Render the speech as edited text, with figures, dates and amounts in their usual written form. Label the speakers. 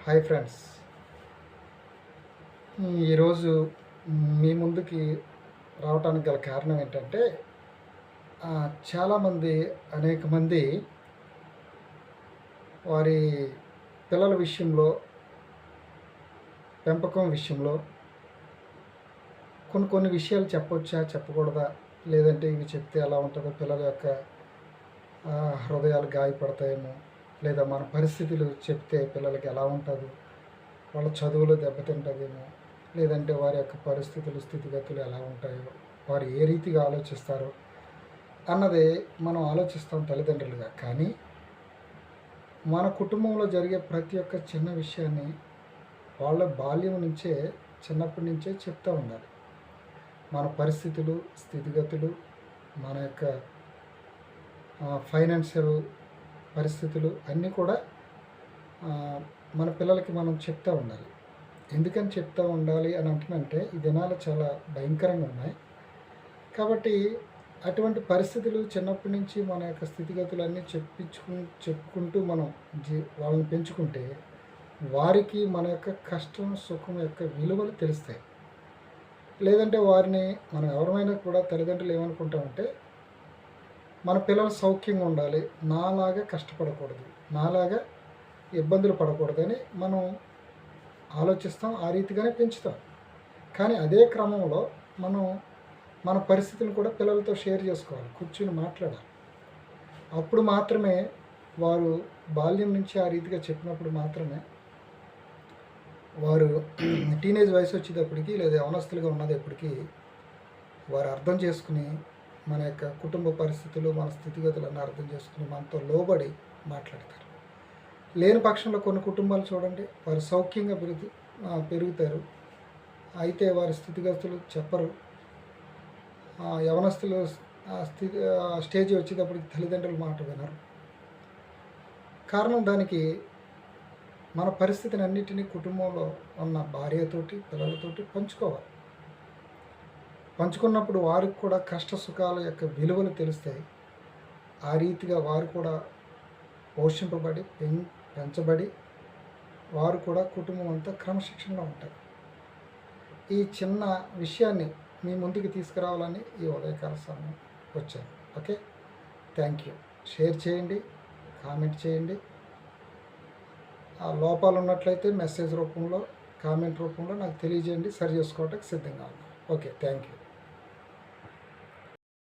Speaker 1: Hi friends, ఈరోజు మీ ముందుకి రావడానికి గల కారణం ఏంటంటే చాలామంది అనేక మంది వారి పిల్లల విషయంలో, పెంపకం విషయంలో కొన్ని విషయాలు చెప్పొచ్చా, చెప్పకూడదా, లేదంటే ఇవి చెప్తే ఎలా ఉంటుందో, పిల్లల యొక్క హృదయాలు గాయపడతాయేమో, లేదా మన పరిస్థితులు చెప్తే పిల్లలకి ఎలా ఉంటుందో, వాళ్ళ చదువులో దెబ్బతింటుందేమో, లేదంటే వారి యొక్క పరిస్థితులు, స్థితిగతులు ఎలా ఉంటాయో, వారు ఏ రీతిగా ఆలోచిస్తారో అన్నది మనం ఆలోచిస్తాం తల్లిదండ్రులుగా. కానీ మన కుటుంబంలో జరిగే ప్రతి ఒక్క చిన్న విషయాన్ని వాళ్ళ బాల్యం నుంచే, చిన్నప్పటి నుంచే చెప్తూ ఉండాలి. మన పరిస్థితులు, స్థితిగతులు, మన యొక్క ఫైనాన్షియల్ పరిస్థితులు అన్నీ కూడా మన పిల్లలకి మనం చెప్తూ ఉండాలి. ఎందుకని చెప్తూ ఉండాలి అని అంటున్నంటే, ఈ దినాలు చాలా భయంకరంగా ఉన్నాయి. కాబట్టి అటువంటి పరిస్థితులు చిన్నప్పటి నుంచి మన యొక్క స్థితిగతులన్నీ చెప్పుకుంటూ మనం వాళ్ళని పెంచుకుంటే వారికి మన యొక్క కష్టం, సుఖం యొక్క విలువలు తెలుస్తాయి. లేదంటే వారిని మనం ఎవరైనా కూడా తల్లిదండ్రులు ఏమనుకుంటామంటే, మన పిల్లలు సౌఖ్యంగా ఉండాలి, నాలాగా కష్టపడకూడదు, నాలాగా ఇబ్బందులు పడకూడదని మనం ఆలోచిస్తాం, ఆ రీతిగానే పెంచుతాం. కానీ అదే క్రమంలో మనం మన పరిస్థితిని కూడా పిల్లలతో షేర్ చేసుకోవాలి, కూర్చుని మాట్లాడాలి. అప్పుడు మాత్రమే వారు బాల్యం నుంచి ఆ రీతిగా చెప్పినప్పుడు మాత్రమే వారు టీనేజ్ వయసు వచ్చేటప్పటికి, లేదా యవనస్తులుగా ఉన్నదప్పటికీ వారు అర్థం చేసుకుని, మన యొక్క కుటుంబ పరిస్థితులు, మన స్థితిగతులన్నీ అర్థం చేసుకుని మనతో లోబడి మాట్లాడతారు. లేని పక్షంలో కొన్ని కుటుంబాలు చూడండి, వారు సౌఖ్యంగా పెరుగుతారు, అయితే వారి స్థితిగతులు చెప్పరు. యవనస్తులు స్టేజ్ వచ్చేటప్పటికి తల్లిదండ్రుల మాట వినరు. కారణం దానికి మన పరిస్థితిని అన్నిటినీ కుటుంబంలో ఉన్న భార్యతోటి, పిల్లలతోటి పంచుకోవాలి. పంచుకున్నప్పుడు వారికి కూడా కష్ట సుఖాల యొక్క విలువలు తెలుస్తాయి. ఆ రీతిగా వారు కూడా పోషింపబడి, పెంచబడి, వారు కూడా కుటుంబం అంతా క్రమశిక్షణలో ఉంటారు. ఈ చిన్న విషయాన్ని మీ ముందుకు తీసుకురావాలని ఈ ఉదయకాల సమయం వచ్చాను. Okay, thank you. షేర్ చేయండి, కామెంట్ చేయండి. ఆ లోపాలు ఉన్నట్లయితే మెసేజ్ రూపంలో, కామెంట్ రూపంలో నాకు తెలియజేయండి. సరి చేసుకోవడానికి సిద్ధంగా ఉన్నాను. Okay, thank you.